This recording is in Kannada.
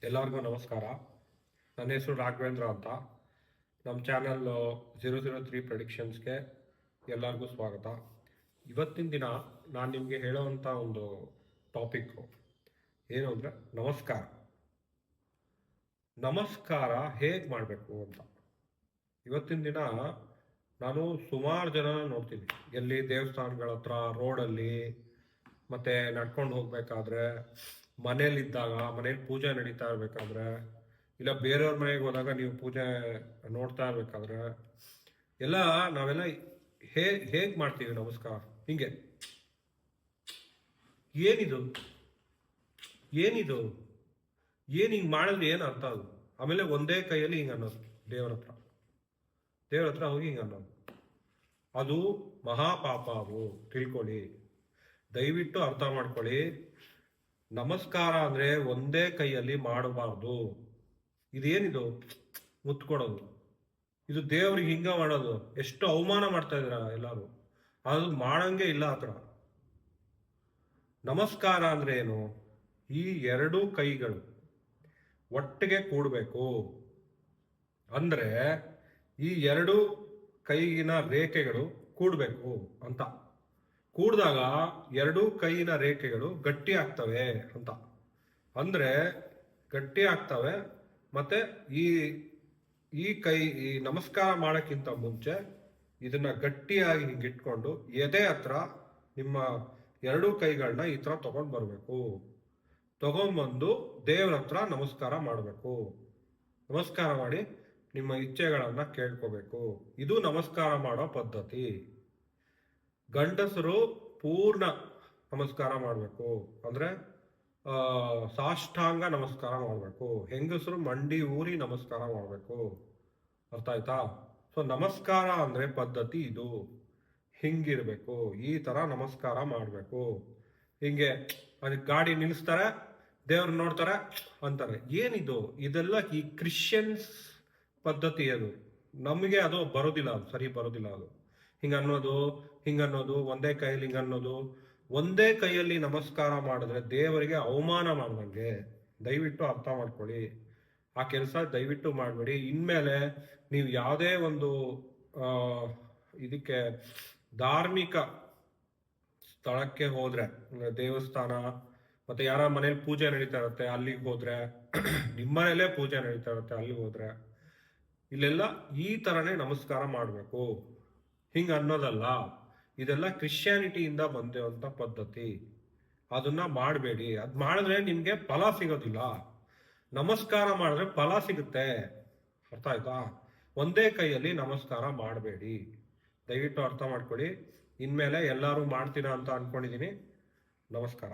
ಎಲ್ಲರಿಗೂ ನಮಸ್ಕಾರ. ನನ್ನ ಹೆಸರು ರಾಘವೇಂದ್ರ ಅಂತ. ನಮ್ಮ ಚಾನಲ್ 003 ಪ್ರೆಡಿಕ್ಷನ್ಸ್ಗೆ ಎಲ್ಲರಿಗೂ ಸ್ವಾಗತ. ಇವತ್ತಿನ ದಿನ ನಾನು ನಿಮಗೆ ಹೇಳೋವಂಥ ಒಂದು ಟಾಪಿಕ್ಕು ಏನು ಅಂದರೆ ನಮಸ್ಕಾರ. ನಮಸ್ಕಾರ ಹೇಗೆ ಮಾಡಬೇಕು ಅಂತ. ಇವತ್ತಿನ ದಿನ ನಾನು ಸುಮಾರು ಜನ ನೋಡ್ತೀನಿ, ಎಲ್ಲಿ ದೇವಸ್ಥಾನಗಳ ಹತ್ರ, ರೋಡಲ್ಲಿ, ಮತ್ತು ನಡ್ಕೊಂಡು ಹೋಗ್ಬೇಕಾದ್ರೆ, ಮನೇಲಿದ್ದಾಗ, ಮನೇಲಿ ಪೂಜೆ ನಡೀತಾ ಇರಬೇಕಾದ್ರೆ, ಇಲ್ಲ ಬೇರೆಯವ್ರ ಮನೆಗೆ ಹೋದಾಗ ನೀವು ಪೂಜೆ ನೋಡ್ತಾ ಇರ್ಬೇಕಾದ್ರೆ ಎಲ್ಲ ನಾವೆಲ್ಲ ಹೇಗೆ ಮಾಡ್ತೀವಿ ನಮಸ್ಕಾರ? ಹಿಂಗೆ ಏನಿದು ಏನಿದು ಏನು ಹಿಂಗೆ ಮಾಡಿದ್ರೆ ಏನು ಅರ್ಥ ಅದು? ಆಮೇಲೆ ಒಂದೇ ಕೈಯಲ್ಲಿ ಹಿಂಗೆ ಅನ್ನೋದು, ದೇವ್ರ ಹತ್ರ ಹೋಗಿ ಹಿಂಗೆ ಅನ್ನೋದು, ಅದು ಮಹಾಪಾಪ. ಅದು ತಿಳ್ಕೊಳ್ಳಿ, ದಯವಿಟ್ಟು ಅರ್ಥ ಮಾಡ್ಕೊಳ್ಳಿ. ನಮಸ್ಕಾರ ಅಂದ್ರೆ ಒಂದೇ ಕೈಯಲ್ಲಿ ಮಾಡಬಾರ್ದು. ಇದೇನಿದು ಮುತ್ಕೊಡೋದು? ಇದು ದೇವ್ರಿಗೆ ಹಿಂಗ ಮಾಡೋದು? ಎಷ್ಟು ಅವಮಾನ ಮಾಡ್ತಾ ಇದ್ದೀರ ಎಲ್ಲರೂ. ಅದು ಮಾಡಂಗೆ ಇಲ್ಲ ಹತ್ರ. ನಮಸ್ಕಾರ ಅಂದ್ರೆ ಏನು? ಈ ಎರಡೂ ಕೈಗಳು ಒಟ್ಟಿಗೆ ಕೂಡಬೇಕು. ಅಂದ್ರೆ ಈ ಎರಡು ಕೈಗಿನ ರೇಖೆಗಳು ಕೂಡಬೇಕು ಅಂತ. ಕೂಡಿದಾಗ ಎರಡೂ ಕೈಯಿನ ರೇಖೆಗಳು ಗಟ್ಟಿ ಆಗ್ತವೆ ಅಂತ. ಅಂದ್ರೆ ಗಟ್ಟಿ ಆಗ್ತವೆ. ಮತ್ತೆ ಈ ನಮಸ್ಕಾರ ಮಾಡೋಕ್ಕಿಂತ ಮುಂಚೆ ಇದನ್ನ ಗಟ್ಟಿಯಾಗಿ ಹಿಂಗಿಟ್ಕೊಂಡು ಎದೆ ಹತ್ರ ನಿಮ್ಮ ಎರಡೂ ಕೈಗಳನ್ನ ಈ ತರ ತಗೊಂಡ್ ಬರ್ಬೇಕು. ತಗೊಂಡ್ಬಂದು ದೇವ್ರ ಹತ್ರ ನಮಸ್ಕಾರ ಮಾಡಬೇಕು. ನಮಸ್ಕಾರ ಮಾಡಿ ನಿಮ್ಮ ಇಚ್ಛೆಗಳನ್ನ ಕೇಳ್ಕೋಬೇಕು. ಇದು ನಮಸ್ಕಾರ ಮಾಡೋ ಪದ್ಧತಿ. ಗಂಡಸರು ಪೂರ್ಣ ನಮಸ್ಕಾರ ಮಾಡಬೇಕು, ಅಂದ್ರೆ ಸಾಷ್ಟಾಂಗ ನಮಸ್ಕಾರ ಮಾಡಬೇಕು. ಹೆಂಗಸರು ಮಂಡಿ ಊರಿ ನಮಸ್ಕಾರ ಮಾಡಬೇಕು. ಅರ್ಥ ಆಯ್ತಾ? ಸೊ ನಮಸ್ಕಾರ ಅಂದ್ರೆ ಪದ್ಧತಿ ಇದು. ಹಿಂಗಿರ್ಬೇಕು, ಈ ತರ ನಮಸ್ಕಾರ ಮಾಡಬೇಕು. ಹಿಂಗೆ ಅದಕ್ಕೆ ಗಾಡಿ ನಿಲ್ಲಿಸ್ತಾರೆ, ದೇವ್ರ ನೋಡ್ತಾರೆ ಅಂತಾರೆ. ಏನಿದು? ಇದೆಲ್ಲ ಈ ಕ್ರಿಶ್ಚಿಯನ್ಸ್ ಪದ್ಧತಿ. ಅದು ನಮಗೆ ಅದು ಬರೋದಿಲ್ಲ, ಅದು ಸರಿ ಬರೋದಿಲ್ಲ. ಅದು ಹಿಂಗನ್ನೋದು ಒಂದೇ ಕೈಯಲ್ಲಿ ಹಿಂಗನ್ನೋದು. ಒಂದೇ ಕೈಯಲ್ಲಿ ನಮಸ್ಕಾರ ಮಾಡಿದ್ರೆ ದೇವರಿಗೆ ಅವಮಾನ ಮಾಡ್ದಂಗೆ. ದಯವಿಟ್ಟು ಅರ್ಥ ಮಾಡ್ಕೊಳ್ಳಿ. ಆ ಕೆಲಸ ದಯವಿಟ್ಟು ಮಾಡಬೇಡಿ. ಇನ್ಮೇಲೆ ನೀವು ಯಾವುದೇ ಒಂದು ಇದಕ್ಕೆ ಧಾರ್ಮಿಕ ಸ್ಥಳಕ್ಕೆ ಹೋದ್ರೆ, ದೇವಸ್ಥಾನ, ಮತ್ತೆ ಯಾರ ಮನೇಲಿ ಪೂಜೆ ನಡೀತಾ ಇರುತ್ತೆ ಅಲ್ಲಿಗೆ ಹೋದ್ರೆ, ನಿಮ್ಮ ಮನೇಲೇ ಪೂಜೆ ನಡೀತಾ ಇರುತ್ತೆ ಅಲ್ಲಿಗೆ ಹೋದ್ರೆ, ಇಲ್ಲೆಲ್ಲ ಈ ತರನೇ ನಮಸ್ಕಾರ ಮಾಡಬೇಕು. ಹಿಂಗ ಅನ್ನೋದಲ್ಲ. ಇದೆಲ್ಲ ಕ್ರಿಶ್ಚಿಯಾನಿಟಿಯಿಂದ ಬಂದಿರುವಂತ ಪದ್ಧತಿ. ಅದನ್ನ ಮಾಡಬೇಡಿ. ಅದ್ ಮಾಡಿದ್ರೆ ನಿಮ್ಗೆ ಫಲ ಸಿಗೋದಿಲ್ಲ. ನಮಸ್ಕಾರ ಮಾಡಿದ್ರೆ ಫಲ ಸಿಗುತ್ತೆ. ಅರ್ಥ ಆಯ್ತಾ? ಒಂದೇ ಕೈಯಲ್ಲಿ ನಮಸ್ಕಾರ ಮಾಡಬೇಡಿ. ದಯವಿಟ್ಟು ಅರ್ಥ ಮಾಡ್ಕೊಳ್ಳಿ. ಇನ್ಮೇಲೆ ಎಲ್ಲರೂ ಮಾಡ್ತೀರಾ ಅಂತ ಅನ್ಕೊಂಡಿದೀನಿ. ನಮಸ್ಕಾರ.